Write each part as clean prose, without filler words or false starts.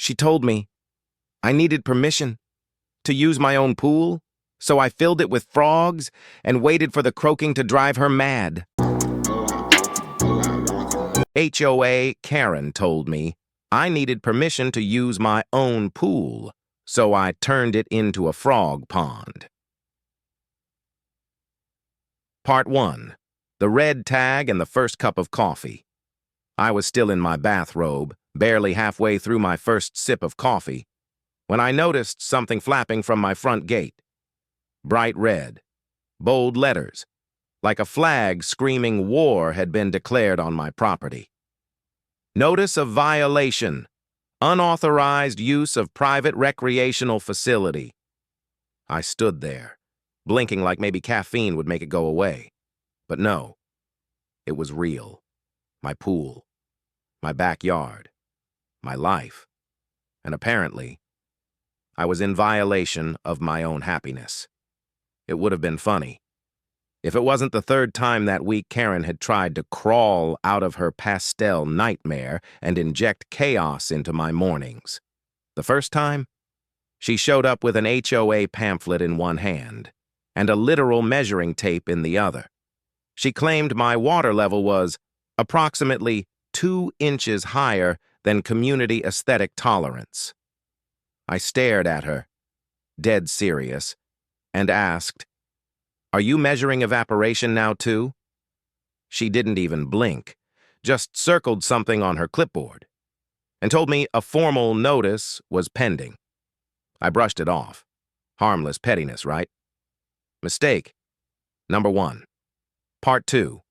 She told me I needed permission to use my own pool, so I filled it with frogs and waited for the croaking to drive her mad. HOA Karen told me I needed permission to use my own pool, so I turned it into a frog pond. Part 1. The red tag and the first cup of coffee. I was still in my bathrobe, barely halfway through my first sip of coffee, when I noticed something flapping from my front gate. Bright red, bold letters, like a flag screaming war had been declared on my property. Notice of violation, unauthorized use of private recreational facility. I stood there, blinking like maybe caffeine would make it go away. But no, it was real. My pool, my backyard, my life. And apparently, I was in violation of my own happiness. It would have been funny if it wasn't the third time that week Karen had tried to crawl out of her pastel nightmare and inject chaos into my mornings. The first time, she showed up with an HOA pamphlet in one hand and a literal measuring tape in the other. She claimed my water level was approximately 2 inches higher than community aesthetic tolerance. I stared at her, dead serious, and asked, "Are you measuring evaporation now too?" She didn't even blink, just circled something on her clipboard, and told me a formal notice was pending. I brushed it off. Harmless pettiness, right? Mistake. Number 1. Part 2.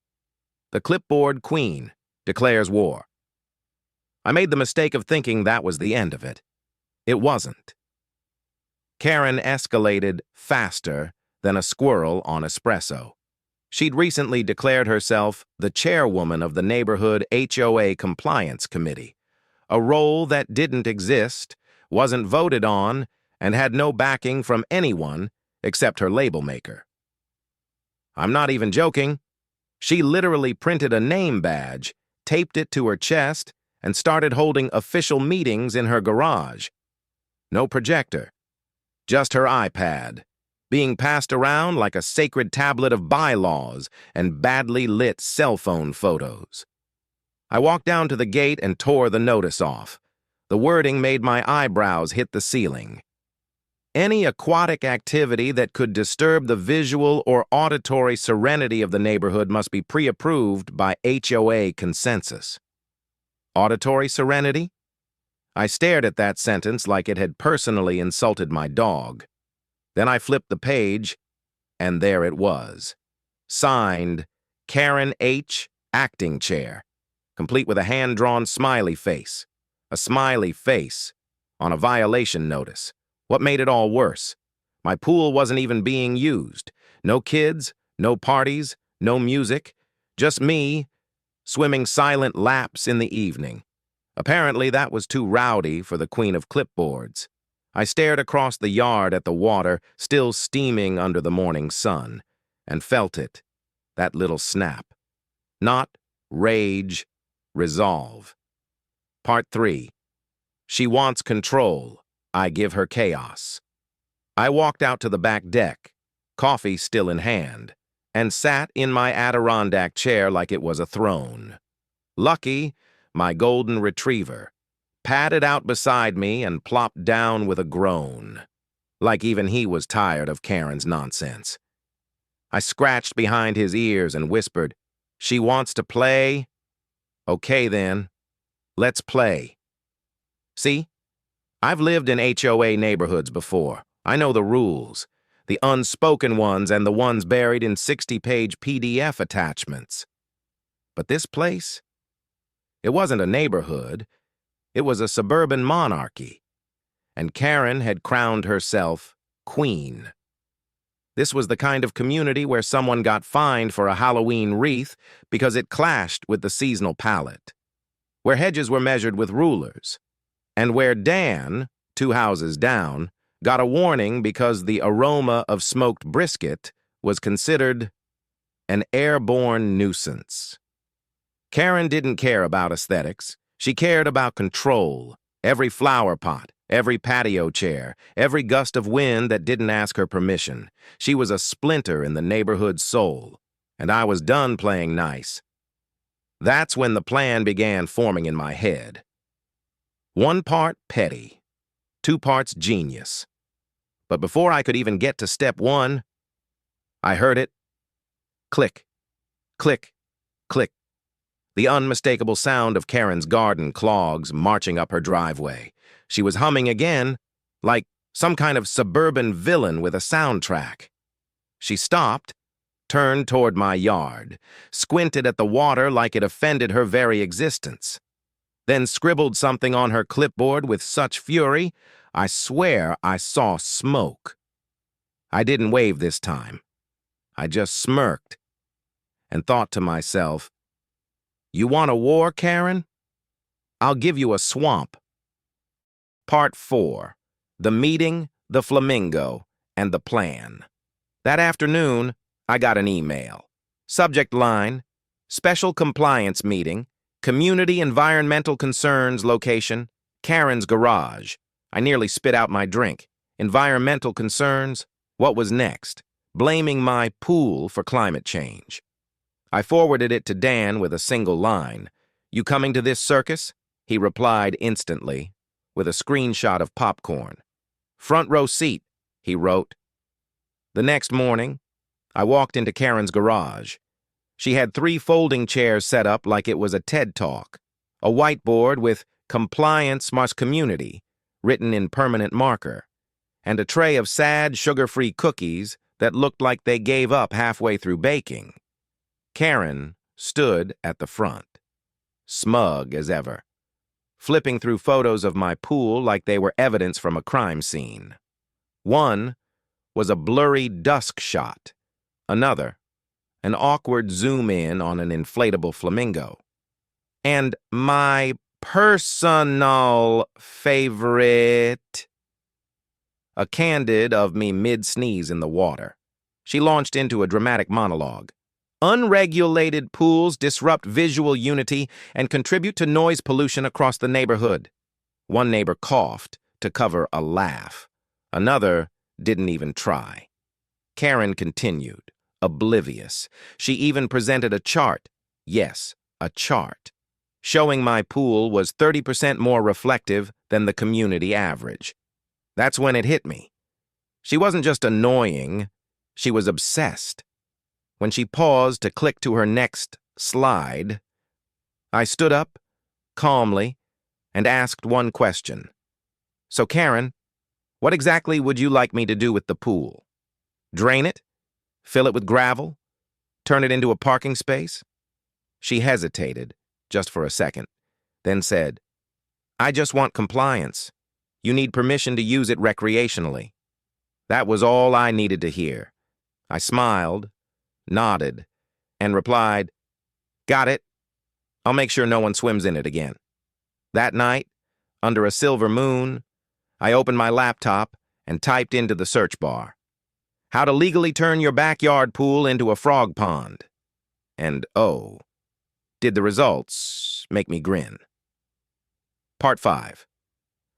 The clipboard queen declares war. I made the mistake of thinking that was the end of it. It wasn't. Karen escalated faster than a squirrel on espresso. She'd recently declared herself the chairwoman of the neighborhood HOA Compliance Committee, a role that didn't exist, wasn't voted on, and had no backing from anyone except her label maker. I'm not even joking. She literally printed a name badge, taped it to her chest, and started holding official meetings in her garage. No projector, just her iPad, being passed around like a sacred tablet of bylaws and badly lit cell phone photos. I walked down to the gate and tore the notice off. The wording made my eyebrows hit the ceiling. Any aquatic activity that could disturb the visual or auditory serenity of the neighborhood must be pre-approved by HOA consensus. Auditory serenity? I stared at that sentence like it had personally insulted my dog. Then I flipped the page, and there it was. Signed, Karen H., Acting Chair, complete with a hand-drawn smiley face. A smiley face on a violation notice. What made it all worse? My pool wasn't even being used. No kids, no parties, no music, just me, swimming silent laps in the evening. Apparently that was too rowdy for the queen of clipboards. I stared across the yard at the water, still steaming under the morning sun, and felt it, that little snap. Not rage, resolve. Part 3. She wants control. I give her chaos. I walked out to the back deck, coffee still in hand, and sat in my Adirondack chair like it was a throne. Lucky, my golden retriever, padded out beside me and plopped down with a groan, like even he was tired of Karen's nonsense. I scratched behind his ears and whispered, "She wants to play? Okay then, let's play." See? I've lived in HOA neighborhoods before. I know the rules, the unspoken ones and the ones buried in 60-page PDF attachments. But this place? It wasn't a neighborhood. It was a suburban monarchy. And Karen had crowned herself queen. This was the kind of community where someone got fined for a Halloween wreath because it clashed with the seasonal palette, where hedges were measured with rulers, and where Dan, 2 houses down, got a warning because the aroma of smoked brisket was considered an airborne nuisance. Karen didn't care about aesthetics. She cared about control, Every flower pot, every patio chair, every gust of wind that didn't ask her permission. She was a splinter in the neighborhood's soul, and I was done playing nice. That's when the plan began forming in my head. 1 part petty, 2 parts genius. But before I could even get to step 1, I heard it. Click, click, click. The unmistakable sound of Karen's garden clogs marching up her driveway. She was humming again, like some kind of suburban villain with a soundtrack. She stopped, turned toward my yard, squinted at the water like it offended her very existence, then scribbled something on her clipboard with such fury, I swear I saw smoke. I didn't wave this time. I just smirked and thought to myself, "You want a war, Karen? I'll give you a swamp." Part 4. The Meeting, the Flamingo, and the Plan. That afternoon, I got an email. Subject line, Special Compliance Meeting, Community Environmental Concerns Location, Karen's Garage. I nearly spit out my drink. Environmental concerns? What was next? Blaming my pool for climate change. I forwarded it to Dan with a single line. "You coming to this circus?" He replied instantly, with a screenshot of popcorn. "Front row seat," he wrote. The next morning, I walked into Karen's garage. She had 3 folding chairs set up like it was a TED Talk, a whiteboard with "Compliance Must Community" written in permanent marker, and a tray of sad, sugar-free cookies that looked like they gave up halfway through baking. Karen stood at the front, smug as ever, flipping through photos of my pool like they were evidence from a crime scene. One was a blurry dusk shot. Another, an awkward zoom-in on an inflatable flamingo. And my personal favorite, a candid of me mid-sneeze in the water. She launched into a dramatic monologue. "Unregulated pools disrupt visual unity and contribute to noise pollution across the neighborhood." One neighbor coughed to cover a laugh. Another didn't even try. Karen continued, oblivious. She even presented a chart. Yes, a chart, showing my pool was 30% more reflective than the community average. That's when it hit me. She wasn't just annoying, she was obsessed. When she paused to click to her next slide, I stood up, calmly, and asked one question. "So, Karen, what exactly would you like me to do with the pool? Drain it? Fill it with gravel? Turn it into a parking space?" She hesitated, just for a second, then said, "I just want compliance. You need permission to use it recreationally." That was all I needed to hear. I smiled, nodded, and replied, "Got it. I'll make sure no one swims in it again." That night, under a silver moon, I opened my laptop and typed into the search bar, "How to legally turn your backyard pool into a frog pond." And oh, did the results make me grin. Part 5.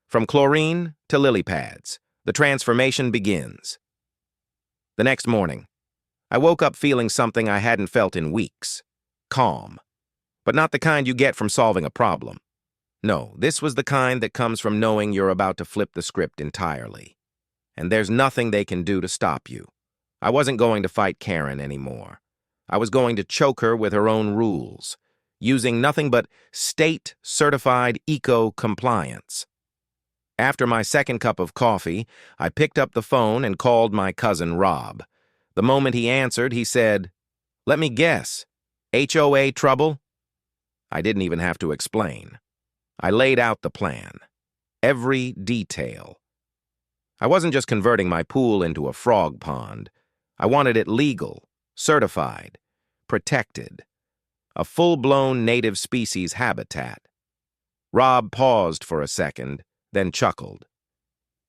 From chlorine to lily pads, the transformation begins. The next morning, I woke up feeling something I hadn't felt in weeks. Calm. But not the kind you get from solving a problem. No, this was the kind that comes from knowing you're about to flip the script entirely. And there's nothing they can do to stop you. I wasn't going to fight Karen anymore. I was going to choke her with her own rules, using nothing but state-certified eco-compliance. After my second cup of coffee, I picked up the phone and called my cousin Rob. The moment he answered, he said, "Let me guess, HOA trouble?" I didn't even have to explain. I laid out the plan. Every detail. I wasn't just converting my pool into a frog pond. I wanted it legal, certified, protected. A full-blown native species habitat. Rob paused for a second, then chuckled.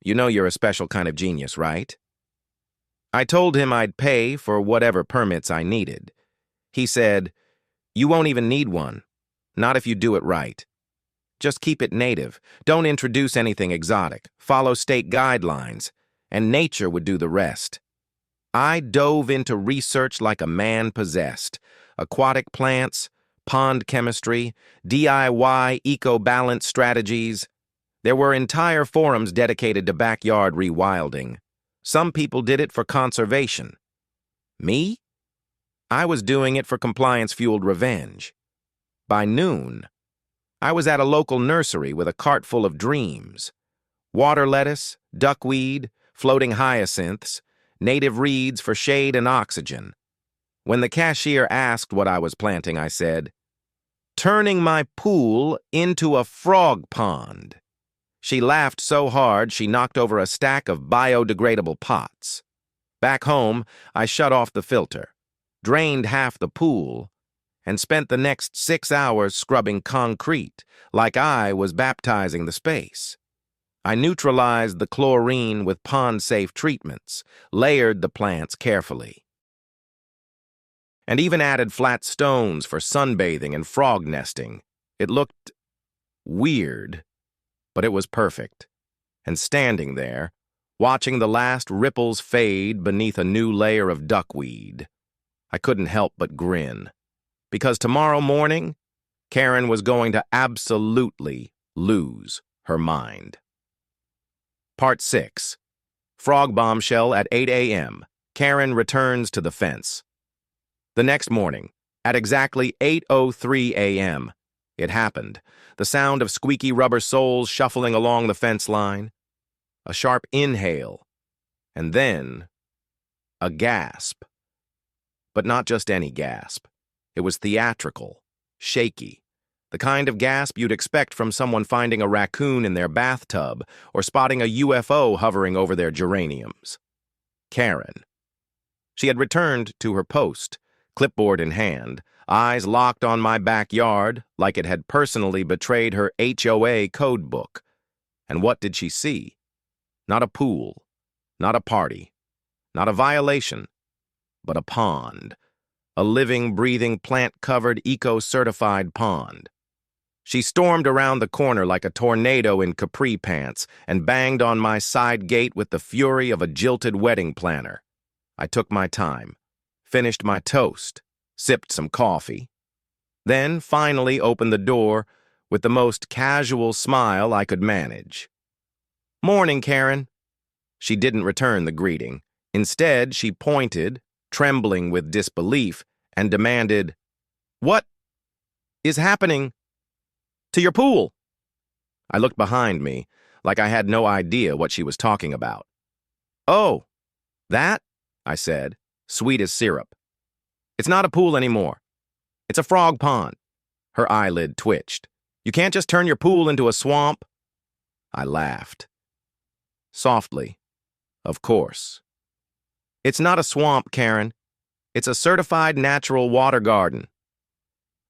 "You know you're a special kind of genius, right?" I told him I'd pay for whatever permits I needed. He said, "You won't even need one. Not if you do it right. Just keep it native. Don't introduce anything exotic. Follow state guidelines, and nature would do the rest. I dove into research like a man possessed. Aquatic plants, pond chemistry, DIY eco-balance strategies. There were entire forums dedicated to backyard rewilding. Some people did it for conservation. Me? I was doing it for compliance-fueled revenge. By noon, I was at a local nursery with a cart full of dreams. Water lettuce, duckweed, floating hyacinths, native reeds for shade and oxygen. When the cashier asked what I was planting, I said, "Turning my pool into a frog pond." She laughed so hard she knocked over a stack of biodegradable pots. Back home, I shut off the filter, drained half the pool, and spent the next 6 hours scrubbing concrete like I was baptizing the space. I neutralized the chlorine with pond-safe treatments, layered the plants carefully, and even added flat stones for sunbathing and frog nesting. It looked weird, but it was perfect. And standing there, watching the last ripples fade beneath a new layer of duckweed, I couldn't help but grin. Because tomorrow morning, Karen was going to absolutely lose her mind. Part 6. Frog bombshell at 8 a.m. Karen returns to the fence. The next morning, at exactly 8:03 a.m., it happened. The sound of squeaky rubber soles shuffling along the fence line, a sharp inhale, and then a gasp. But not just any gasp. It was theatrical, shaky, the kind of gasp you'd expect from someone finding a raccoon in their bathtub or spotting a UFO hovering over their geraniums. Karen. She had returned to her post, clipboard in hand, eyes locked on my backyard like it had personally betrayed her HOA code book. And what did she see? Not a pool, not a party, not a violation, but a pond. A living, breathing, plant-covered, eco-certified pond. She stormed around the corner like a tornado in capri pants and banged on my side gate with the fury of a jilted wedding planner. I took my time, finished my toast, sipped some coffee, then finally opened the door with the most casual smile I could manage. "Morning, Karen." She didn't return the greeting. Instead, she pointed, trembling with disbelief, and demanded, "What is happening to your pool?" I looked behind me, like I had no idea what she was talking about. "Oh, that?" I said, sweet as syrup. "It's not a pool anymore. It's a frog pond." Her eyelid twitched. "You can't just turn your pool into a swamp." I laughed. Softly, of course. "It's not a swamp, Karen. It's a certified natural water garden.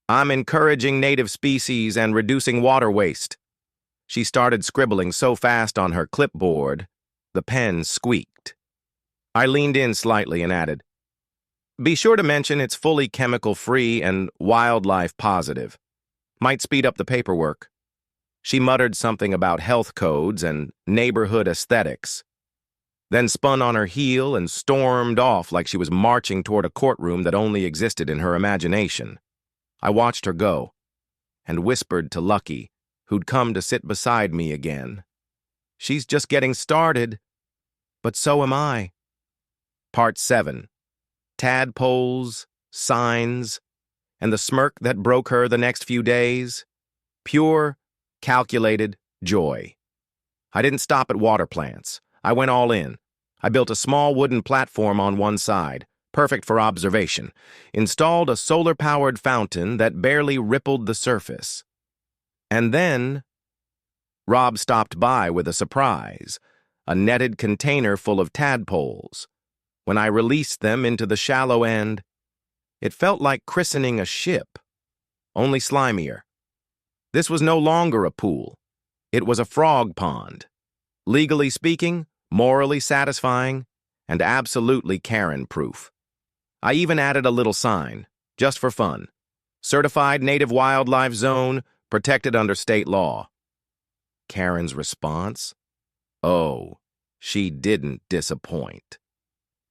I'm encouraging native species and reducing water waste." She started scribbling so fast on her clipboard, the pen squeaked. I leaned in slightly and added, "Be sure to mention it's fully chemical-free and wildlife positive. Might speed up the paperwork." She muttered something about health codes and neighborhood aesthetics, then spun on her heel and stormed off like she was marching toward a courtroom that only existed in her imagination. I watched her go, and whispered to Lucky, who'd come to sit beside me again, "She's just getting started, but so am I." Part 7. Tadpoles, signs, and the smirk that broke her the next few days. Pure, calculated joy. I didn't stop at water plants. I went all in. I built a small wooden platform on one side, perfect for observation, installed a solar-powered fountain that barely rippled the surface. And then, Rob stopped by with a surprise, a netted container full of tadpoles. When I released them into the shallow end, it felt like christening a ship, only slimier. This was no longer a pool. It was a frog pond. Legally speaking, morally satisfying, and absolutely Karen-proof. I even added a little sign, just for fun. Certified Native Wildlife Zone, protected under state law. Karen's response? Oh, she didn't disappoint.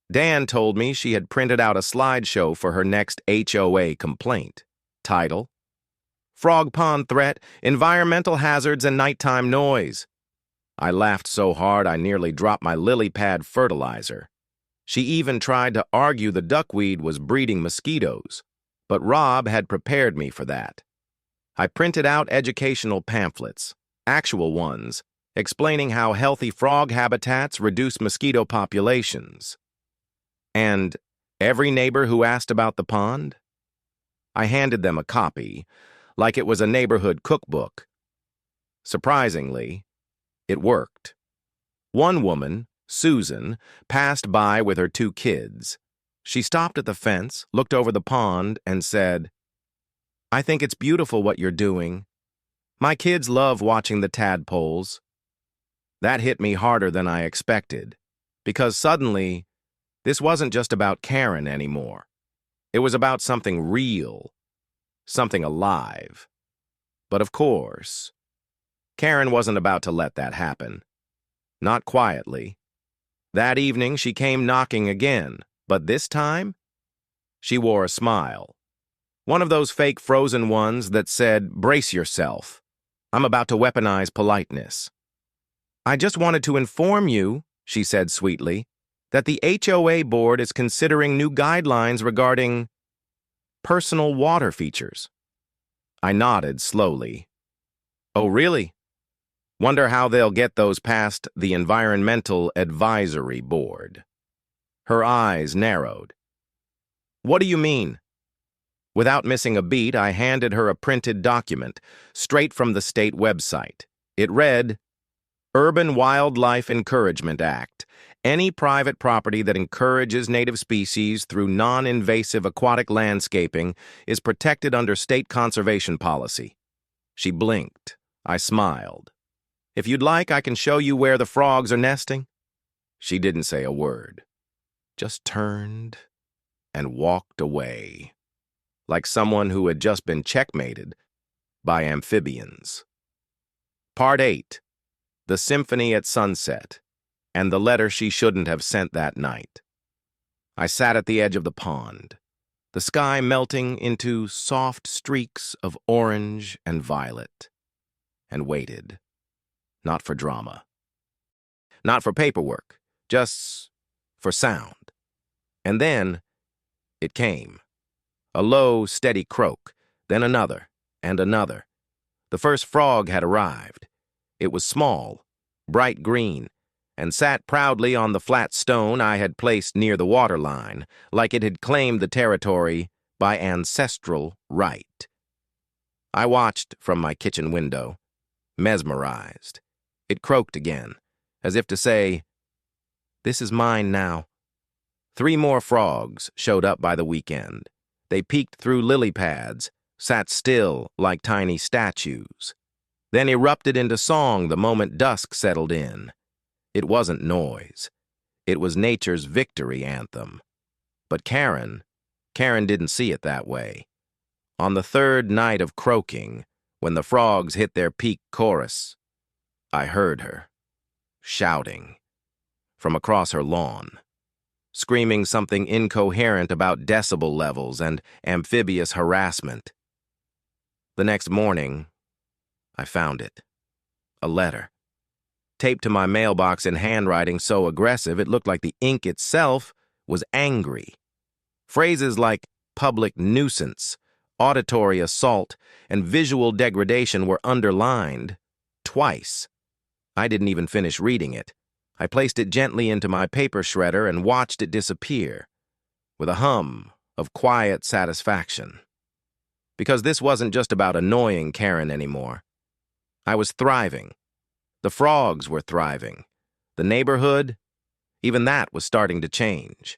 Dan told me she had printed out a slideshow for her next HOA complaint. Title: Frog Pond Threat, Environmental Hazards and Nighttime Noise. I laughed so hard I nearly dropped my lily pad fertilizer. She even tried to argue the duckweed was breeding mosquitoes, but Rob had prepared me for that. I printed out educational pamphlets, actual ones, explaining how healthy frog habitats reduce mosquito populations. And every neighbor who asked about the pond? I handed them a copy, like it was a neighborhood cookbook. Surprisingly, it worked. One woman, Susan, passed by with her 2 kids. She stopped at the fence, looked over the pond, and said, "I think it's beautiful what you're doing. My kids love watching the tadpoles." That hit me harder than I expected, because suddenly, this wasn't just about Karen anymore. It was about something real, something alive. But of course, Karen wasn't about to let that happen. Not quietly. That evening, she came knocking again, but this time, she wore a smile. One of those fake frozen ones that said, "Brace yourself. I'm about to weaponize politeness." "I just wanted to inform you," she said sweetly, "that the HOA board is considering new guidelines regarding personal water features." I nodded slowly. "Oh, really? Wonder how they'll get those past the Environmental Advisory Board." Her eyes narrowed. "What do you mean?" Without missing a beat, I handed her a printed document, straight from the state website. It read, "Urban Wildlife Encouragement Act. Any private property that encourages native species through non-invasive aquatic landscaping is protected under state conservation policy." She blinked. I smiled. "If you'd like, I can show you where the frogs are nesting." She didn't say a word, just turned and walked away, like someone who had just been checkmated by amphibians. Part 8. The Symphony at Sunset, and the letter she shouldn't have sent that night. I sat at the edge of the pond, the sky melting into soft streaks of orange and violet, and waited. Not for drama. Not for paperwork, just for sound. And then it came. A low, steady croak, then another, and another. The first frog had arrived. It was small, bright green, and sat proudly on the flat stone I had placed near the waterline, like it had claimed the territory by ancestral right. I watched from my kitchen window, mesmerized. It croaked again, as if to say, "This is mine now." 3 more frogs showed up by the weekend. They peeked through lily pads, sat still like tiny statues, then erupted into song the moment dusk settled in. It wasn't noise. It was nature's victory anthem. But Karen didn't see it that way. On the 3rd night of croaking, when the frogs hit their peak chorus, I heard her, shouting, from across her lawn, screaming something incoherent about decibel levels and amphibious harassment. The next morning, I found it. A letter, taped to my mailbox in handwriting so aggressive it looked like the ink itself was angry. Phrases like public nuisance, auditory assault, and visual degradation were underlined twice. I didn't even finish reading it. I placed it gently into my paper shredder and watched it disappear, with a hum of quiet satisfaction. Because this wasn't just about annoying Karen anymore. I was thriving. The frogs were thriving. The neighborhood, even that was starting to change.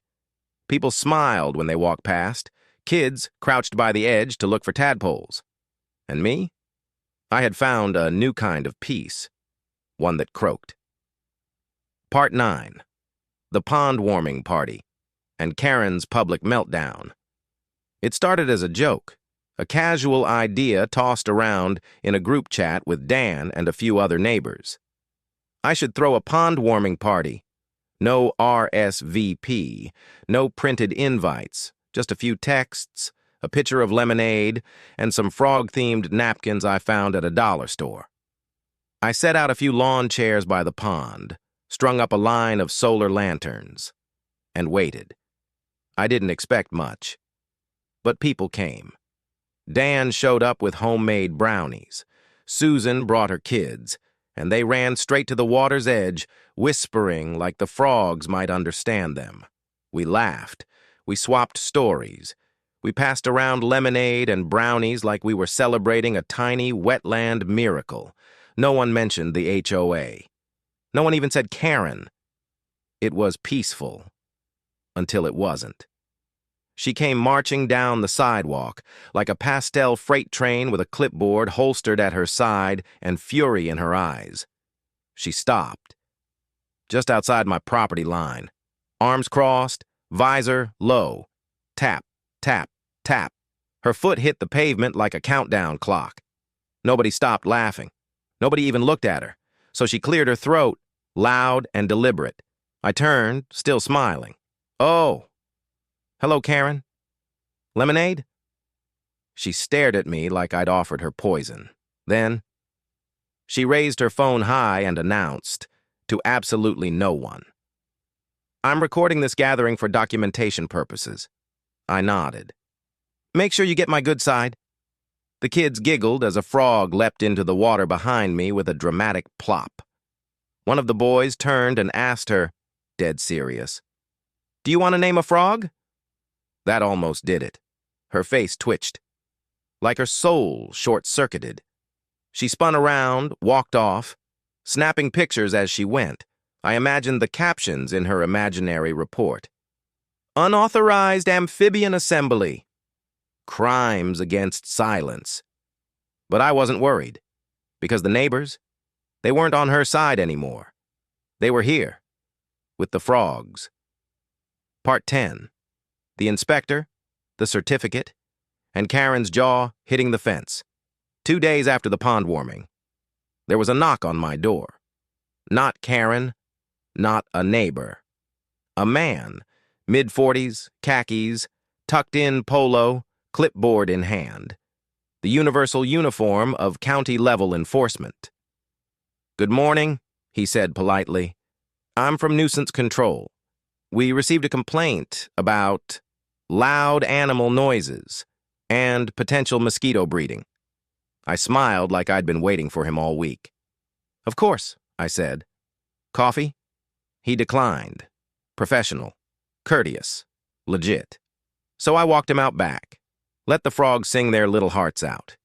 People smiled when they walked past. Kids crouched by the edge to look for tadpoles. And me? I had found a new kind of peace, one that croaked. Part 9. The Pond Warming Party, and Karen's Public Meltdown. It started as a joke, A casual idea tossed around in a group chat with Dan and a few other neighbors. I should throw a pond warming party. No RSVP, no printed invites, just a few texts, a pitcher of lemonade, and some frog-themed napkins I found at a dollar store. I set out a few lawn chairs by the pond, strung up a line of solar lanterns, and waited. I didn't expect much, but people came. Dan showed up with homemade brownies. Susan brought her kids, and they ran straight to the water's edge, whispering like the frogs might understand them. We laughed. We swapped stories. We passed around lemonade and brownies like we were celebrating a tiny wetland miracle. No one mentioned the HOA. No one even said Karen. It was peaceful. Until it wasn't. She came marching down the sidewalk, like a pastel freight train with a clipboard holstered at her side and fury in her eyes. She stopped, just outside my property line. Arms crossed, visor low. Tap, tap, tap. Her foot hit the pavement like a countdown clock. Nobody stopped laughing. Nobody even looked at her, so she cleared her throat, loud and deliberate. I turned, still smiling. Oh. Hello, Karen. Lemonade? She stared at me like I'd offered her poison. Then, she raised her phone high and announced, to absolutely no one, I'm recording this gathering for documentation purposes. I nodded. Make sure you get my good side. The kids giggled as a frog leapt into the water behind me with a dramatic plop. One of the boys turned and asked her, dead serious, Do you want to name a frog? That almost did it. Her face twitched, like her soul short-circuited. She spun around, walked off, snapping pictures as she went. I imagined the captions in her imaginary report. Unauthorized amphibian assembly. Crimes against silence. But I wasn't worried, because the neighbors, they weren't on her side anymore. They were here, with the frogs. Part 10. The inspector, the certificate, and Karen's jaw hitting the fence. 2 days after the pond warming, there was a knock on my door. Not Karen, not a neighbor. A man, mid-40s, khakis, tucked-in polo, clipboard in hand. The universal uniform of county-level enforcement. Good morning, he said politely. I'm from nuisance control. We received a complaint about loud animal noises and potential mosquito breeding. I smiled like I'd been waiting for him all week. Of course, I said. Coffee? He declined. Professional. Courteous. Legit. So I walked him out back. Let the frogs sing their little hearts out.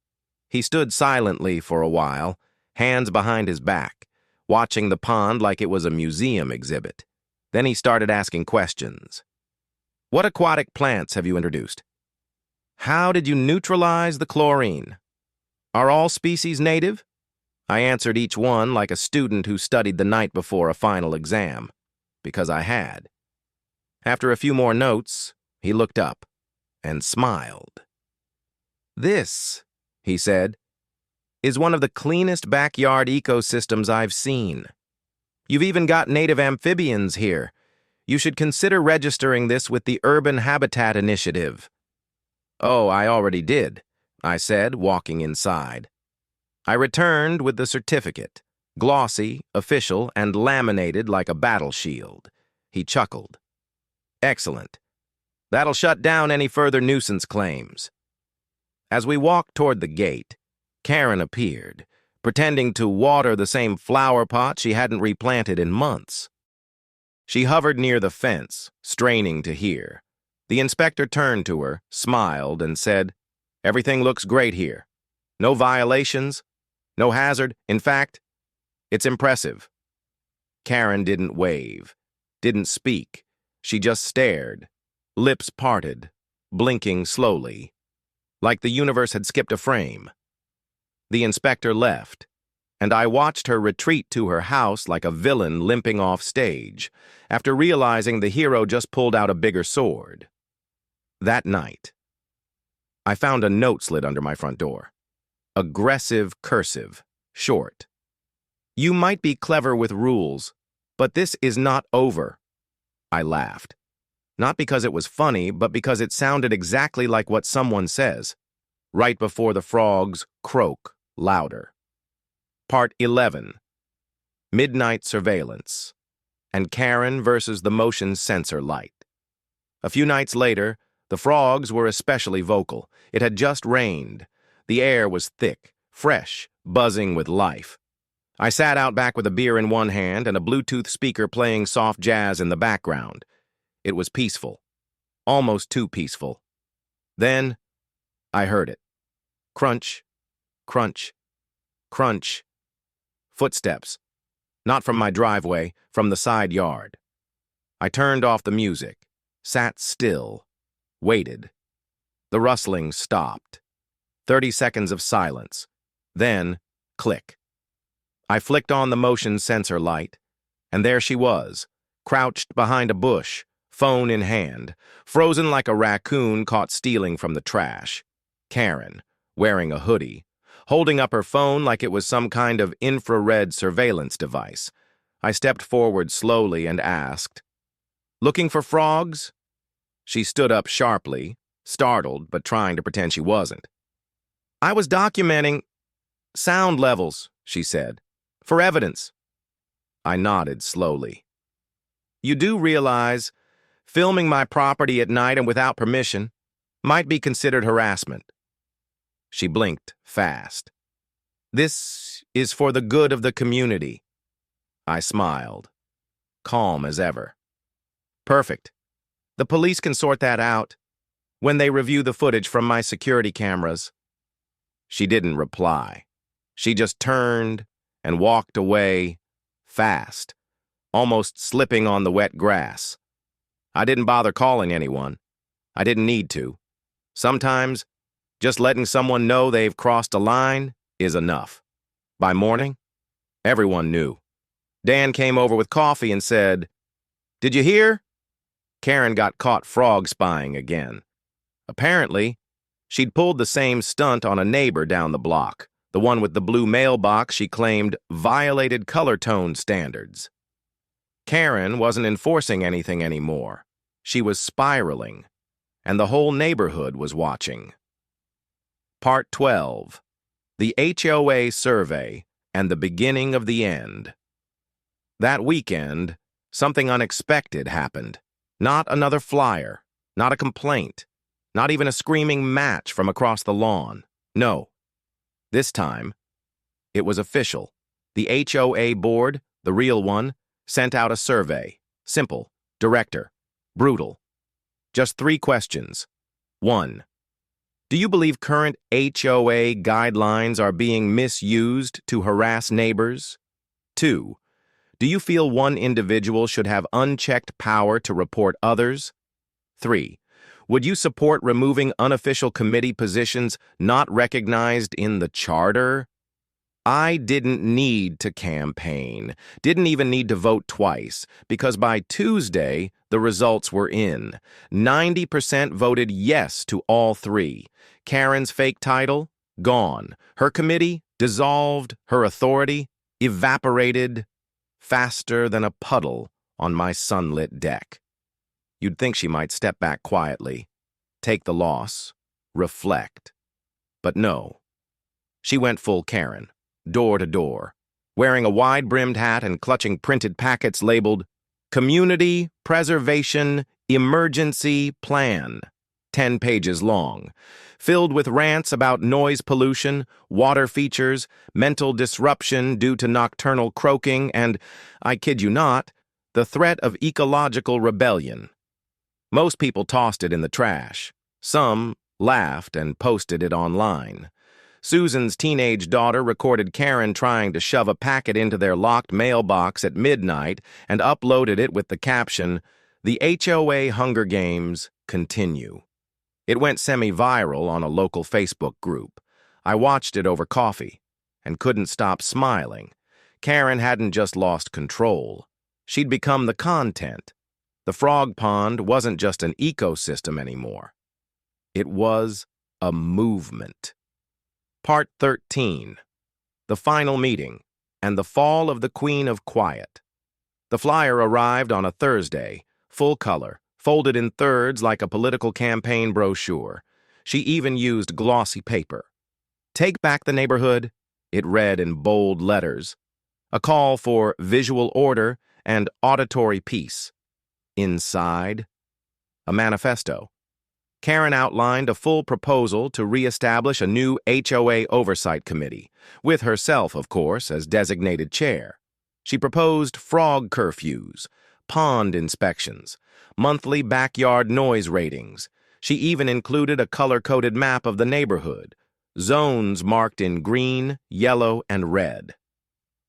He stood silently for a while, hands behind his back, watching the pond like it was a museum exhibit. Then he started asking questions. What aquatic plants have you introduced? How did you neutralize the chlorine? Are all species native? I answered each one like a student who studied the night before a final exam, because I had. After a few more notes, he looked up and smiled. This, he said, is one of the cleanest backyard ecosystems I've seen. You've even got native amphibians here. You should consider registering this with the Urban Habitat Initiative. Oh, I already did, I said, walking inside. I returned with the certificate, glossy, official, and laminated like a battle shield. He chuckled. Excellent. That'll shut down any further nuisance claims. As we walked toward the gate, Karen appeared, pretending to water the same flower pot she hadn't replanted in months. She hovered near the fence, straining to hear. The inspector turned to her, smiled, and said, Everything looks great here. No violations, no hazard. In fact, it's impressive. Karen didn't wave, didn't speak. She just stared, lips parted, blinking slowly, like the universe had skipped a frame. The inspector left, and I watched her retreat to her house like a villain limping off stage, after realizing the hero just pulled out a bigger sword. That night, I found a note slid under my front door. Aggressive cursive, short. You might be clever with rules, but this is not over. I laughed. Not because it was funny, but because it sounded exactly like what someone says, right before the frogs croak louder. Part 11. Midnight Surveillance, and Karen versus the motion sensor light. A few nights later, the frogs were especially vocal. It had just rained. The air was thick, fresh, buzzing with life. I sat out back with a beer in one hand and a Bluetooth speaker playing soft jazz in the background. It was peaceful. Almost too peaceful. Then, I heard it. Crunch, crunch, crunch. Footsteps. Not from my driveway, from the side yard. I turned off the music, sat still, waited. The rustling stopped. 30 seconds of silence. Then, click. I flicked on the motion sensor light, and there she was, crouched behind a bush, phone in hand, frozen like a raccoon caught stealing from the trash. Karen, wearing a hoodie, holding up her phone like it was some kind of infrared surveillance device. I stepped forward slowly and asked, "Looking for frogs?" She stood up sharply, startled but trying to pretend she wasn't. "I was documenting sound levels," she said, "for evidence." I nodded slowly. "You do realize filming my property at night and without permission might be considered harassment?" She blinked fast. "This is for the good of the community." I smiled, calm as ever. "Perfect. The police can sort that out when they review the footage from my security cameras." She didn't reply. She just turned and walked away fast, almost slipping on the wet grass. I didn't bother calling anyone. I didn't need to. Sometimes, just letting someone know they've crossed a line is enough. By morning, everyone knew. Dan came over with coffee and said, "Did you hear?" Karen got caught frog spying again. Apparently, she'd pulled the same stunt on a neighbor down the block, the one with the blue mailbox she claimed violated color tone standards. Karen wasn't enforcing anything anymore. She was spiraling, and the whole neighborhood was watching. Part 12. The HOA Survey and the Beginning of the End. That weekend, something unexpected happened. Not another flyer, not a complaint, not even a screaming match from across the lawn. No. This time, it was official. The HOA board, the real one, sent out a survey. Simple, director, brutal. Just 3 questions. 1. Do you believe current HOA guidelines are being misused to harass neighbors? 2. Do you feel one individual should have unchecked power to report others? 3. Would you support removing unofficial committee positions not recognized in the charter? I didn't need to campaign, didn't even need to vote twice, because by Tuesday, the results were in. 90% voted yes to all 3. Karen's fake title? Gone. Her committee? Dissolved. Her authority? Evaporated. Faster than a puddle on my sunlit deck. You'd think she might step back quietly, take the loss, reflect. But no. She went full Karen, door to door, wearing a wide-brimmed hat and clutching printed packets labeled Community Preservation Emergency Plan, 10 pages long, filled with rants about noise pollution, water features, mental disruption due to nocturnal croaking, and, I kid you not, the threat of ecological rebellion. Most people tossed it in the trash. Some laughed and posted it online. Susan's teenage daughter recorded Karen trying to shove a packet into their locked mailbox at midnight and uploaded it with the caption, "The HOA Hunger Games continue." It went semi-viral on a local Facebook group. I watched it over coffee and couldn't stop smiling. Karen hadn't just lost control. She'd become the content. The frog pond wasn't just an ecosystem anymore. It was a movement. Part 13. The Final Meeting and the Fall of the Queen of Quiet. The flyer arrived on a Thursday, full color, folded in thirds like a political campaign brochure. She even used glossy paper. "Take back the neighborhood," it read in bold letters. A call for visual order and auditory peace. Inside, a manifesto. Karen outlined a full proposal to reestablish a new HOA oversight committee, with herself, of course, as designated chair. She proposed frog curfews, pond inspections, monthly backyard noise ratings. She even included a color-coded map of the neighborhood, zones marked in green, yellow, and red.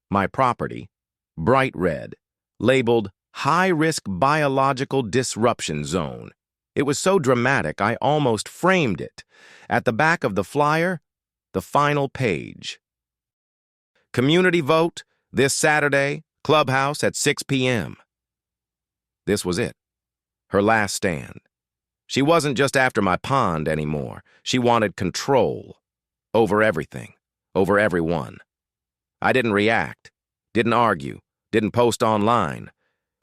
My property, bright red, labeled High-Risk Biological Disruption Zone. It was so dramatic I almost framed it. At the back of the flyer, the final page. Community vote this Saturday, clubhouse at 6 p.m. This was it. Her last stand. She wasn't just after my pond anymore. She wanted control. Over everything. Over everyone. I didn't react. Didn't argue. Didn't post online.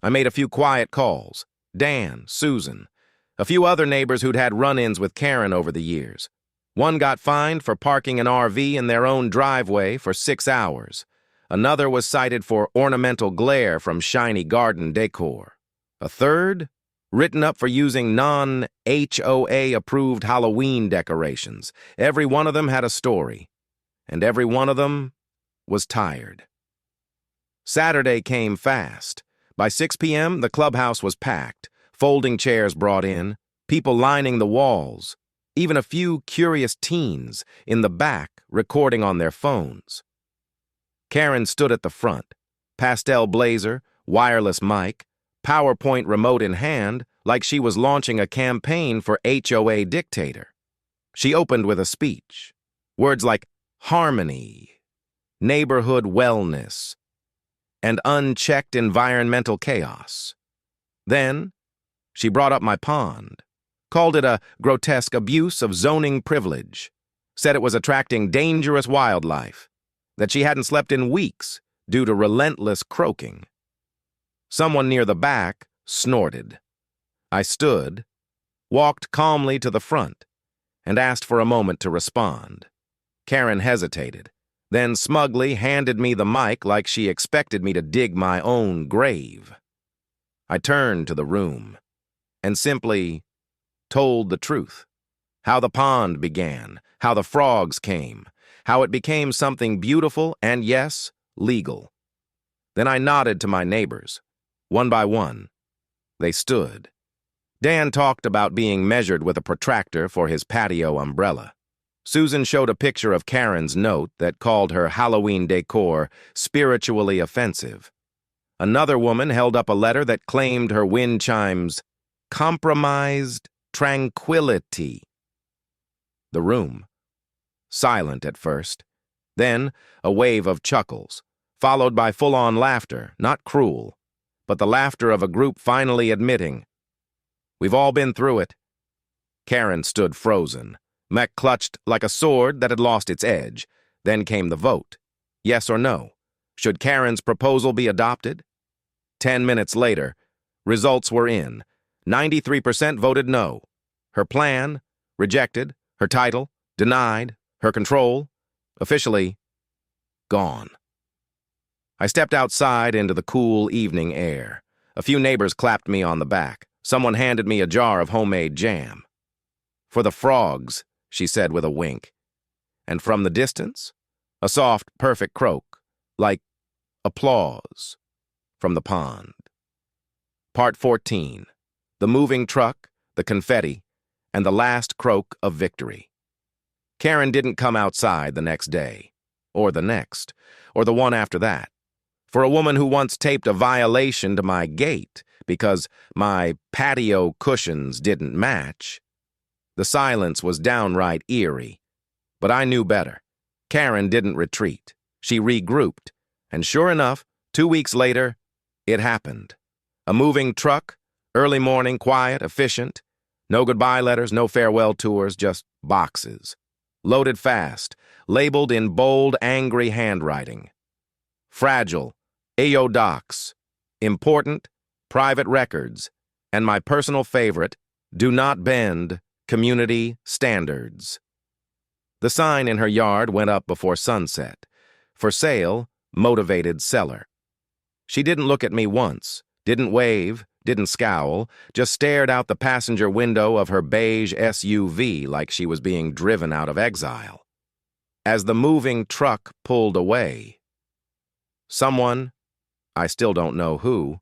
I made a few quiet calls. Dan, Susan, a few other neighbors who'd had run-ins with Karen over the years. One got fined for parking an RV in their own driveway for 6 hours. Another was cited for ornamental glare from shiny garden decor. A third, written up for using non-HOA-approved Halloween decorations. Every one of them had a story, and every one of them was tired. Saturday came fast. By 6 p.m., the clubhouse was packed, folding chairs brought in, people lining the walls, even a few curious teens in the back recording on their phones. Karen stood at the front, pastel blazer, wireless mic, PowerPoint remote in hand, like she was launching a campaign for HOA dictator. She opened with a speech. Words like harmony, neighborhood wellness, and unchecked environmental chaos. Then, she brought up my pond, called it a grotesque abuse of zoning privilege, said it was attracting dangerous wildlife, that she hadn't slept in weeks due to relentless croaking. Someone near the back snorted. I stood, walked calmly to the front, and asked for a moment to respond. Karen hesitated, then smugly handed me the mic like she expected me to dig my own grave. I turned to the room and simply told the truth. How the pond began, how the frogs came, how it became something beautiful and, yes, legal. Then I nodded to my neighbors. One by one, they stood. Dan talked about being measured with a protractor for his patio umbrella. Susan showed a picture of Karen's note that called her Halloween decor spiritually offensive. Another woman held up a letter that claimed her wind chimes compromised tranquility. The room, silent at first, then a wave of chuckles, followed by full-on laughter, not cruel, but the laughter of a group finally admitting, "We've all been through it." Karen stood frozen. Mech clutched like a sword that had lost its edge. Then came the vote. Yes or no? Should Karen's proposal be adopted? 10 minutes later, results were in. 93% voted no. Her plan, rejected. Her title, denied. Her control, officially, gone. I stepped outside into the cool evening air. A few neighbors clapped me on the back. Someone handed me a jar of homemade jam. "For the frogs," she said with a wink. And from the distance, a soft, perfect croak, like applause, from the pond. Part 14. The moving truck, the confetti, and the last croak of victory. Karen didn't come outside the next day, or the next, or the one after that. For a woman who once taped a violation to my gate because my patio cushions didn't match, the silence was downright eerie. But I knew better. Karen didn't retreat. She regrouped. And sure enough, 2 weeks later, it happened. A moving truck, early morning, quiet, efficient. No goodbye letters, no farewell tours, just boxes. Loaded fast, labeled in bold, angry handwriting. Fragile, AO docs, important, private records, and my personal favorite, do not bend, community standards. The sign in her yard went up before sunset. For sale, motivated seller. She didn't look at me once, didn't wave, didn't scowl, just stared out the passenger window of her beige SUV like she was being driven out of exile. As the moving truck pulled away, someone, I still don't know who,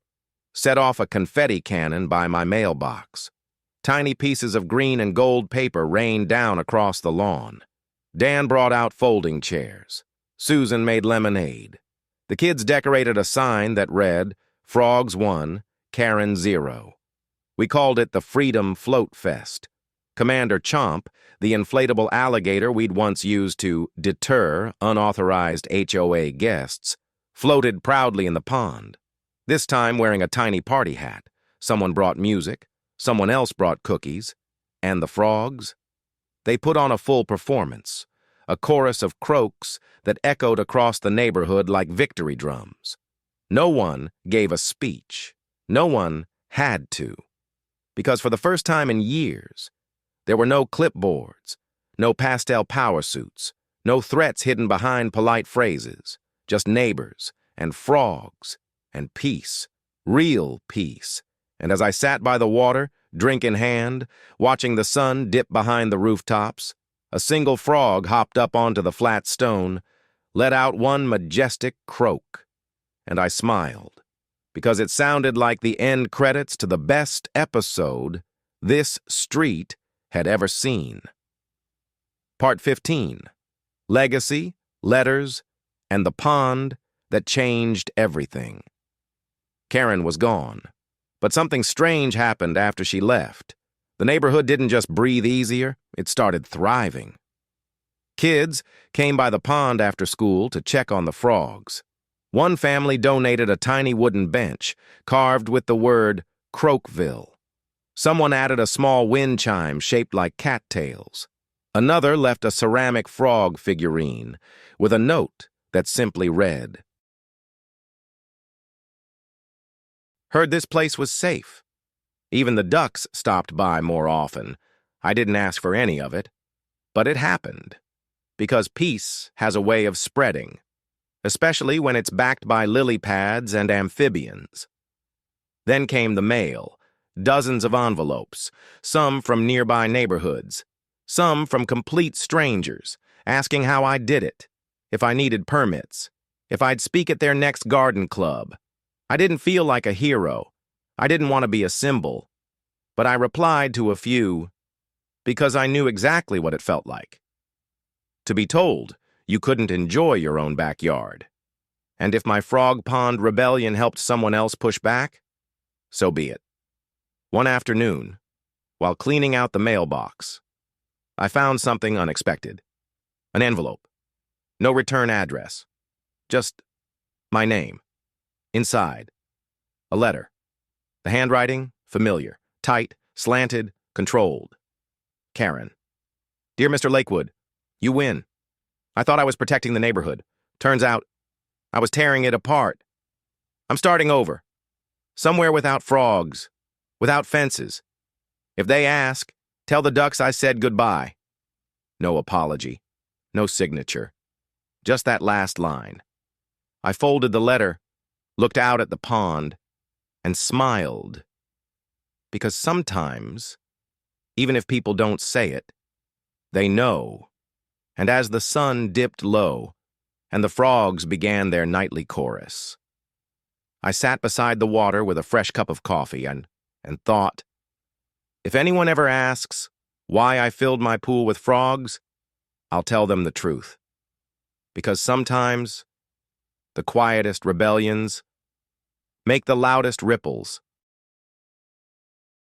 set off a confetti cannon by my mailbox. Tiny pieces of green and gold paper rained down across the lawn. Dan brought out folding chairs. Susan made lemonade. The kids decorated a sign that read, Frogs 1, Karen 0. We called it the Freedom Float Fest. Commander Chomp, the inflatable alligator we'd once used to deter unauthorized HOA guests, floated proudly in the pond, this time wearing a tiny party hat. Someone brought music, someone else brought cookies, and the frogs? They put on a full performance, a chorus of croaks that echoed across the neighborhood like victory drums. No one gave a speech. No one had to. Because for the first time in years, there were no clipboards, no pastel power suits, no threats hidden behind polite phrases, just neighbors and frogs and peace, real peace. And as I sat by the water, drink in hand, watching the sun dip behind the rooftops, a single frog hopped up onto the flat stone, let out one majestic croak, and I smiled, because it sounded like the end credits to the best episode this street had ever seen. Part 15. Legacy, Letters, and the Pond that Changed Everything. Karen was gone, but something strange happened after she left. The neighborhood didn't just breathe easier, it started thriving. Kids came by the pond after school to check on the frogs. One family donated a tiny wooden bench, carved with the word Croakville. Someone added a small wind chime shaped like cattails. Another left a ceramic frog figurine with a note that simply read, "Heard this place was safe." Even the ducks stopped by more often. I didn't ask for any of it, but it happened. Because peace has a way of spreading, especially when it's backed by lily pads and amphibians. Then came the mail, dozens of envelopes, some from nearby neighborhoods, some from complete strangers, asking how I did it, if I needed permits, if I'd speak at their next garden club. I didn't feel like a hero. I didn't want to be a symbol, but I replied to a few because I knew exactly what it felt like. To be told you couldn't enjoy your own backyard. And if my frog pond rebellion helped someone else push back, so be it. One afternoon, while cleaning out the mailbox, I found something unexpected. An envelope. No return address. Just my name. Inside, a letter. The handwriting, familiar, tight, slanted, controlled. Karen. Dear Mr. Lakewood, you win. I thought I was protecting the neighborhood. Turns out, I was tearing it apart. I'm starting over. Somewhere without frogs, without fences. If they ask, tell the ducks I said goodbye. No apology, no signature. Just that last line. I folded the letter, looked out at the pond, and smiled. Because sometimes, even if people don't say it, they know. And as the sun dipped low, and the frogs began their nightly chorus, I sat beside the water with a fresh cup of coffee and thought, if anyone ever asks why I filled my pool with frogs, I'll tell them the truth. Because sometimes, the quietest rebellions make the loudest ripples.